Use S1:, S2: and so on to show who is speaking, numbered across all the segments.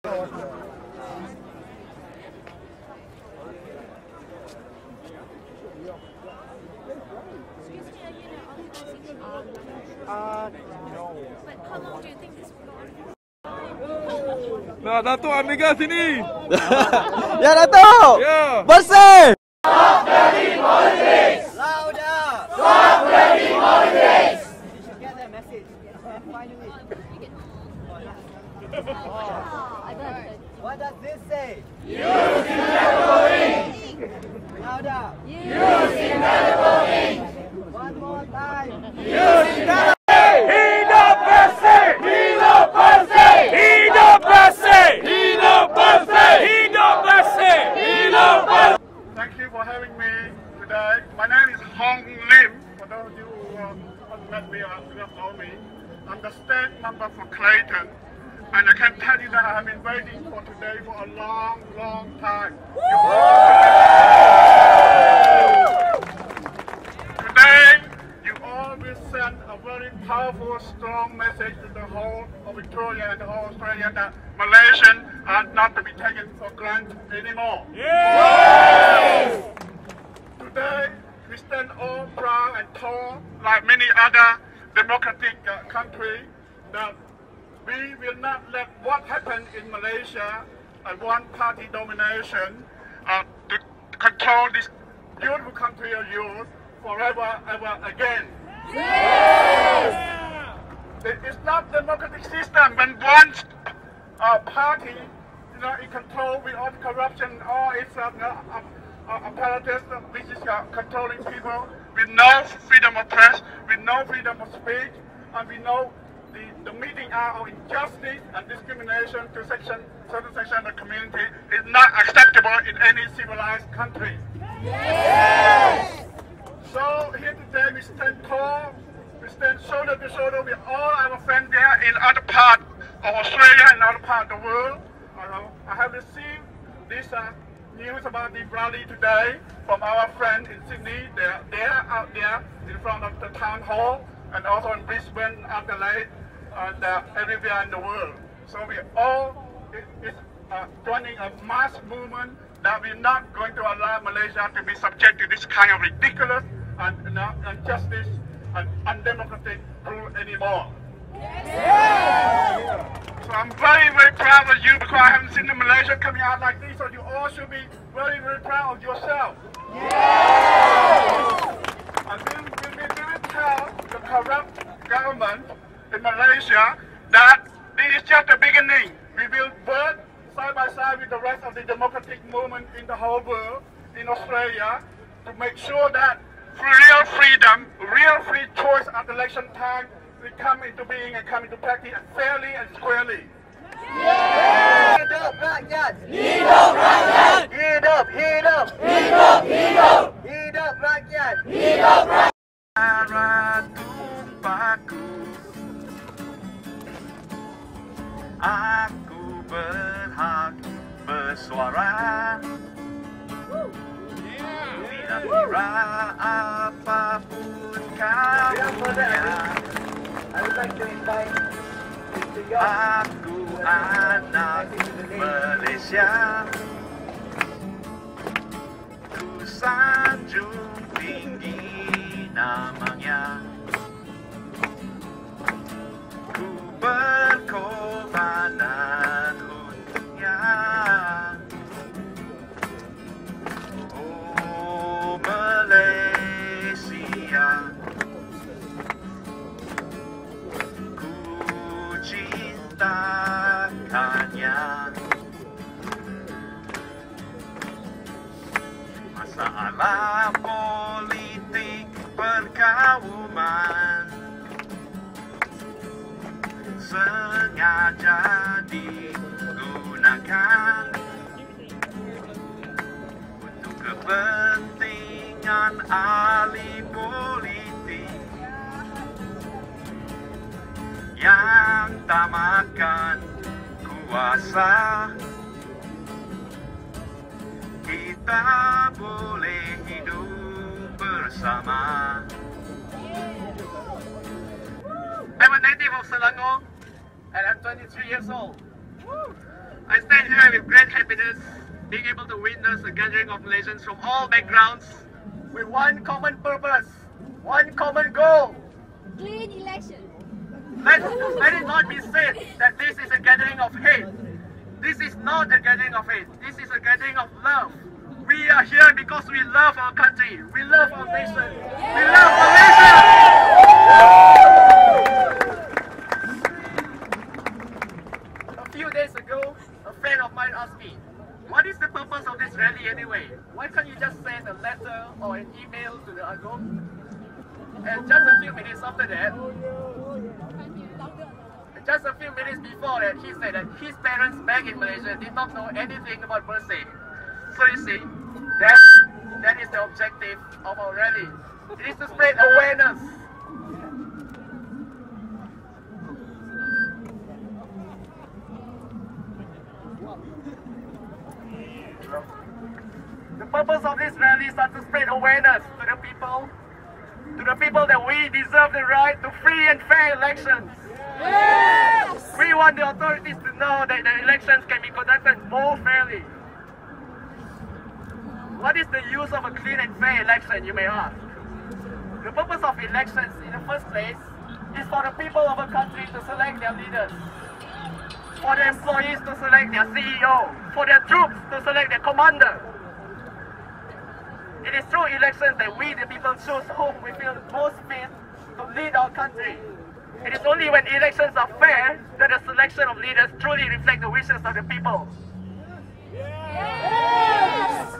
S1: No.
S2: But how long do you think this will go?
S3: Nah, Datuk ambil gas sini.
S4: Ya, Datuk.
S3: Ya.
S4: Bersih.
S5: Stop dirty politics!
S4: Louder.
S5: Stop dirty politics!
S4: You should get that message. Finally.
S2: I got it.
S4: What does this say?
S5: Use inedible ink!
S4: Louder.
S5: Use inedible ink!
S4: One more time.
S5: Use inedible Hidup bersih! Hidup bersih! Hidup bersih! Hidup bersih! Hidup bersih! Hidup bersih!
S1: Thank you for having me today. My name is Hong Lim. For those of you who haven't met me or do not know me, I'm the state member for Clayton. And I can tell you that I have been waiting for today for a long, long time. Today, you all will send a very powerful, strong message to the whole of Victoria and the whole Australia that Malaysians are not to be taken for granted anymore. Today, we stand all proud and tall, like many other democratic countries, that we will not let what happened in Malaysia, a one-party domination, to control this beautiful country of yours forever, ever again. It's not democratic system when one party, in control with all corruption, all its apparatus, which is controlling people, with no freedom of press, with no freedom of speech, and we know the meeting out of injustice and discrimination to certain section of the community is not acceptable in any civilized country. Yes! So here today we stand tall, we stand shoulder to shoulder with all our friends there in other parts of Australia and other parts of the world. I have received this news about this rally today from our friends in Sydney. They're out there in front of the town hall, and also in Brisbane, Adelaide, and everywhere in the world. So we all is joining a mass movement that we're not going to allow Malaysia to be subject to this kind of ridiculous and injustice and undemocratic rule anymore. Yes. So I'm very, very proud of you because I haven't seen the Malaysia coming out like this, so you all should be very, very proud of yourself. Yes. And we will tell the corrupt government in Malaysia that this is just the beginning. We will work side by side with the rest of the democratic movement in the whole world, in Australia, to make sure that real freedom, real free choice at election time will come into being and come into practice fairly and squarely.
S4: Hidup rakyat.
S5: Hidup rakyat!
S4: Hidup, hidup.
S5: Hidup, hidup!
S4: Hidup rakyat.
S5: Hidup rakyat!
S6: Aku berhak bersuara. Kira-kira apapun kau punya, aku anak Malaysia. Ku sanjung tinggi namanya. Ku berkorbanan untuknya. Oh Malaysia, ku cintakannya. Masalah politik perkauman sengaja digunakan untuk kepentingan ahli politik yang tak makan kuasa. Kita boleh hidup bersama. I'm a native of Selangor and I'm 23 years old. I here with great happiness, being able to witness a gathering of Malaysians from all backgrounds with one common purpose, one common goal.
S2: Clean election.
S6: Let it not be said that this is a gathering of hate. This is not a gathering of hate. This is a gathering of love. We are here because we love our country. We love our nation. We love Malaysia. A few days ago, a friend of mine asked me, what is the purpose of this rally anyway? Why can't you just send a letter or an email to the Agong? And just a few minutes after that, just a few minutes before that, he said that his parents back in Malaysia did not know anything about Bersih. So you see, that is the objective of our rally. It is to spread awareness. The purpose of this rally is to spread awareness to the people that we deserve the right to free and fair elections. Yes! We want the authorities to know that the elections can be conducted more fairly. What is the use of a clean and fair election, you may ask? The purpose of elections in the first place is for the people of a country to select their leaders, for the employees to select their CEO, for their troops to select their commander. It is through elections that we, the people, choose whom we feel most fit to lead our country. It is only when elections are fair that the selection of leaders truly reflect the wishes of the people. Yes!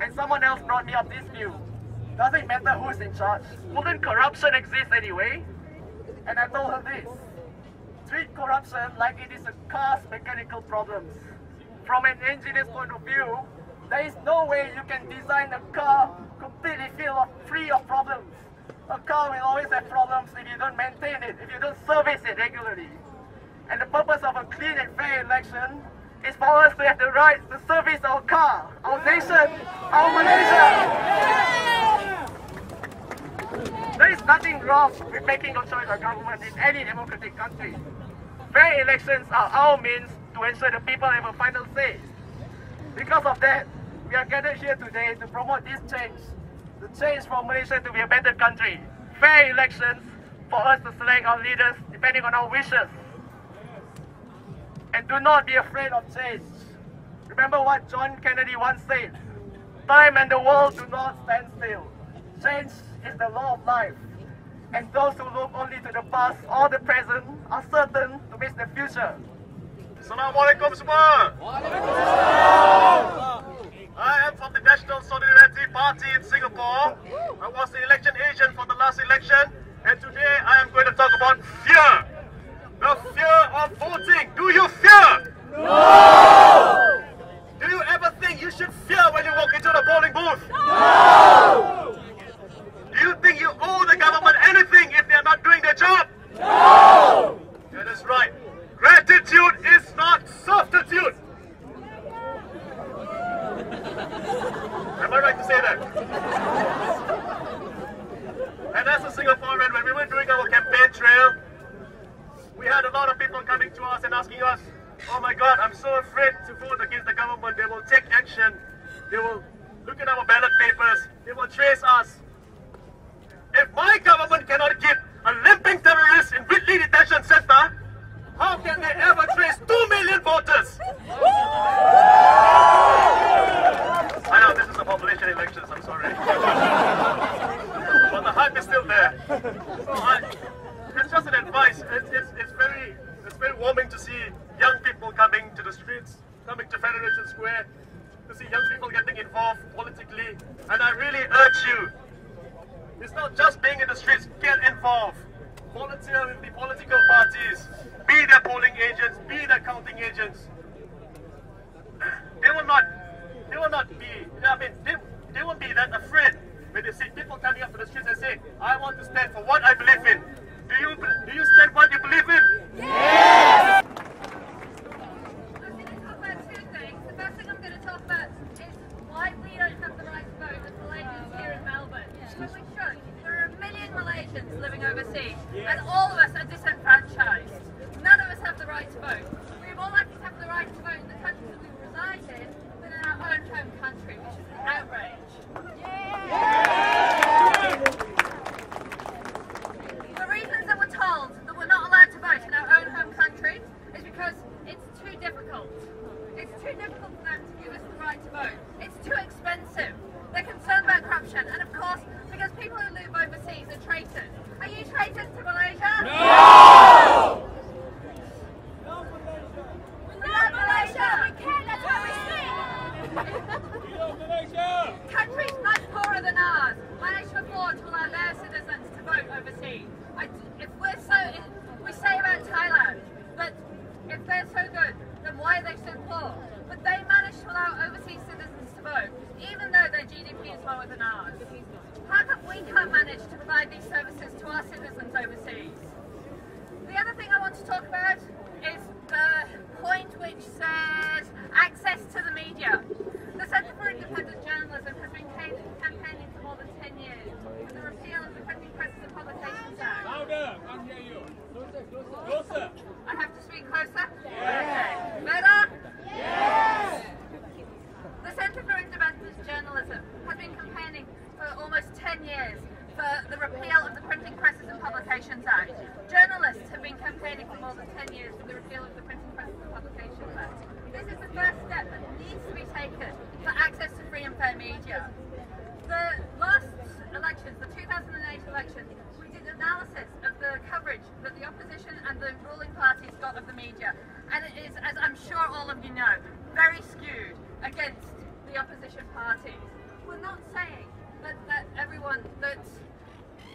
S6: And someone else brought me up this view. Doesn't matter who's in charge. Wouldn't corruption exist anyway? And I told her this. Treat corruption like it is a car's mechanical problems. From an engineer's point of view, there is no way you can design a car completely free of problems. A car will always have problems if you don't maintain it, if you don't service it regularly. And the purpose of a clean and fair election is for us to have the right to service our car, our nation, our Malaysia. There is nothing wrong with making a choice of government in any democratic country. Fair elections are our means to ensure the people have a final say. Because of that, we are gathered here today to promote this change. The change for Malaysia to be a better country. Fair elections for us to select our leaders depending on our wishes. And do not be afraid of change. Remember what John Kennedy once said, time and the world do not stand still. Change is the law of life. And those who look only to the past or the present are certain to miss the future. Assalamualaikum semua. I am from the National Solidarity Party in Singapore. I was the election agent for the last election, and today I am going to talk about fear. The fear of voting. Do you fear? No! Do you ever think you should fear when you walk into the polling booth? No! Do you think you owe the government anything if they are not doing their job? No! That is right. Gratitude is not substitute. Am I right to say that? And as a Singaporean, when we were doing our campaign trail, we had a lot of people coming to us and asking us, oh my God, I'm so afraid to vote against the government. They will take action. They will look at our ballot papers. They will trace us. If my government cannot keep a limping terrorist in Whitley Detention Center, how can they ever trace 2 million voters? I know this is a population elections, I'm sorry. But the hype is still there. So it's just an advice. It's very warming to see young people coming to the streets, coming to Federation Square, to see young people getting involved politically. And I really urge you, it's not just being in the streets, get involved. Volunteer with the political parties, be their polling agents, be their counting agents. They will not be, they won't be that afraid when they see people coming up to the streets and say, I want to stand for what I believe in. Do you stand what you believe in?
S2: Yes!
S7: I'm going to talk about two things. The first thing I'm going to talk about is why we don't have the right to vote as Malaysians here in Melbourne. When we should. There are 1 million Malaysians living overseas, and all of us are disenfranchised. None of us have the right to vote. We would all like to have because it's too difficult. It's too difficult for them to give us the right to vote. It's too expensive. They're concerned about corruption, and of course, because people who live overseas are traitors. Are you traitors to Malaysia?
S5: No!
S7: We love Malaysia! We care, that's why we sing! Countries much poorer than ours manage to afford to allow their citizens to vote overseas. We say about Thailand that if they're so good, then why are they so poor? But they manage to allow overseas citizens to vote, even though their GDP is lower than ours. How come we can't manage to provide these services to our citizens overseas? The other thing I want to talk about is the point which says access to the media. The Centre for Independent Journalism has been campaigning for more than 10 years for the repeal of the Printing Presses and Publications Act.
S5: Louder, can't hear you. Closer.
S7: I have to speak closer? Okay. Better?
S5: Yes!
S7: The Centre for Independent Journalism has been campaigning for almost 10 years for the repeal of the Printing Presses and Publications Act. Journalists have been campaigning for more than 10 years for the repeal of the Printing Presses and Publications Act. This is the first step that needs to be taken for access to free and fair media. The last elections, the 2008 elections, we did analysis of the coverage that the opposition and the ruling parties got of the media, and it is, as I'm sure all of you know, very skewed against the opposition parties. We're not saying that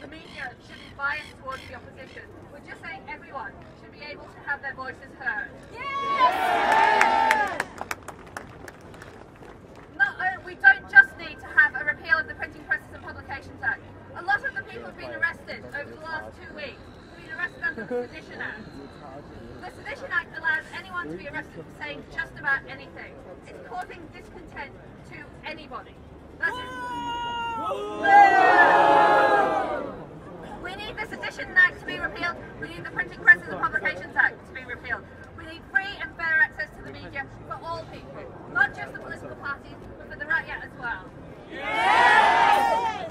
S7: the media should be biased towards the opposition. We're just saying everyone should be able to have their voices heard.
S5: Yes!
S7: We don't just need to have a repeal of the Printing Presses and Publications Act. A lot of the people who've been arrested over the last 2 weeks have been arrested under the Sedition Act. The Sedition Act allows anyone to be arrested for saying just about anything. It's causing discontent to anybody. That's it. We need the Sedition Act to be repealed. We need the Printing Presses and Publications Act to be repealed. We need free and fair access to the media for all people, not just the political parties, but for the rakyat as well.
S5: Yes!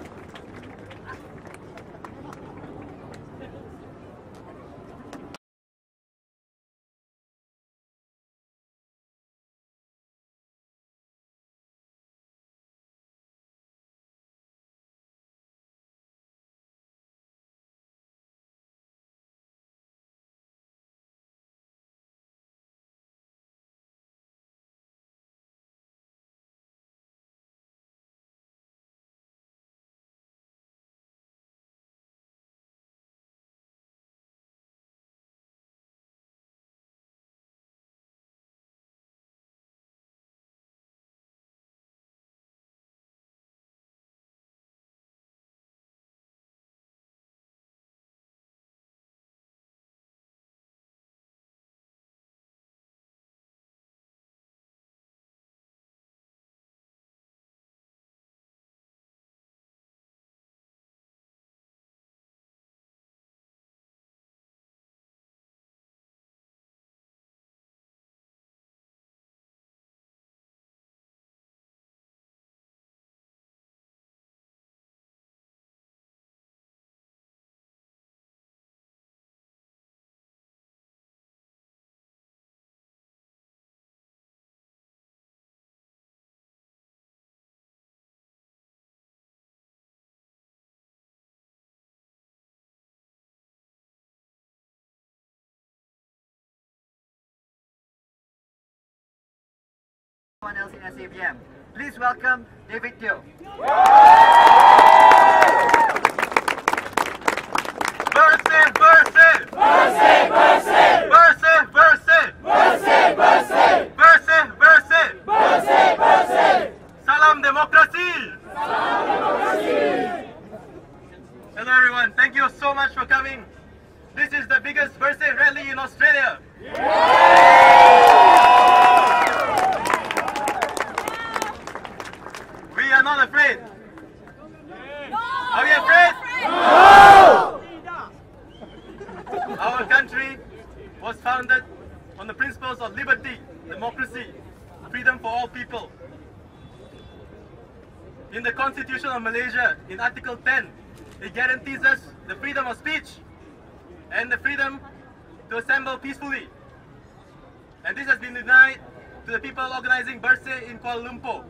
S4: Everyone else in SABM. Please welcome David Teo.
S1: Bersih, bersih!
S5: Bersih, bersih!
S1: Bersih, bersih!
S5: Bersih, bersih!
S1: Bersih, bersih!
S5: Bersih, bersih!
S1: Salam demokrasi! Hello everyone, thank you so much for coming. This is the biggest Bersih rally in Australia. We are not afraid. Are we afraid?
S5: No!
S1: Our country was founded on the principles of liberty, democracy, freedom for all people. In the Constitution of Malaysia, in Article 10, it guarantees us the freedom of speech and the freedom to assemble peacefully.
S8: And this has been denied to the people organizing Bersih in Kuala Lumpur.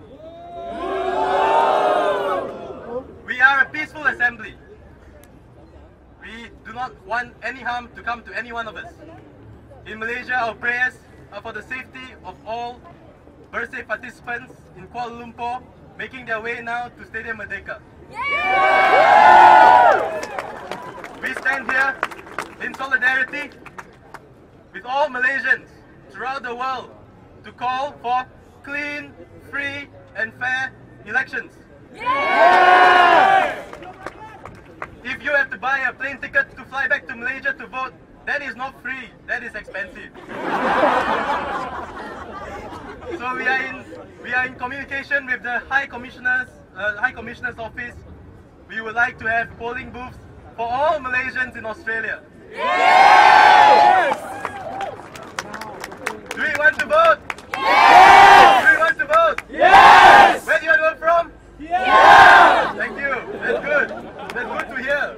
S8: We are a peaceful assembly. We do not want any harm to come to any one of us. In Malaysia, our prayers are for the safety of all Bersih participants in Kuala Lumpur making their way now to Stadium Merdeka. We stand here in solidarity with all Malaysians throughout the world to call for clean, free and fair elections. If you have to buy a plane ticket to fly back to Malaysia to vote, that is not free, that is expensive. So we are in communication with the High Commissioner's office. We would like to have polling booths for all Malaysians in Australia. Do we want to vote? Do we want to vote? Where do you want to vote from? Thank you. That's good. That's good to hear.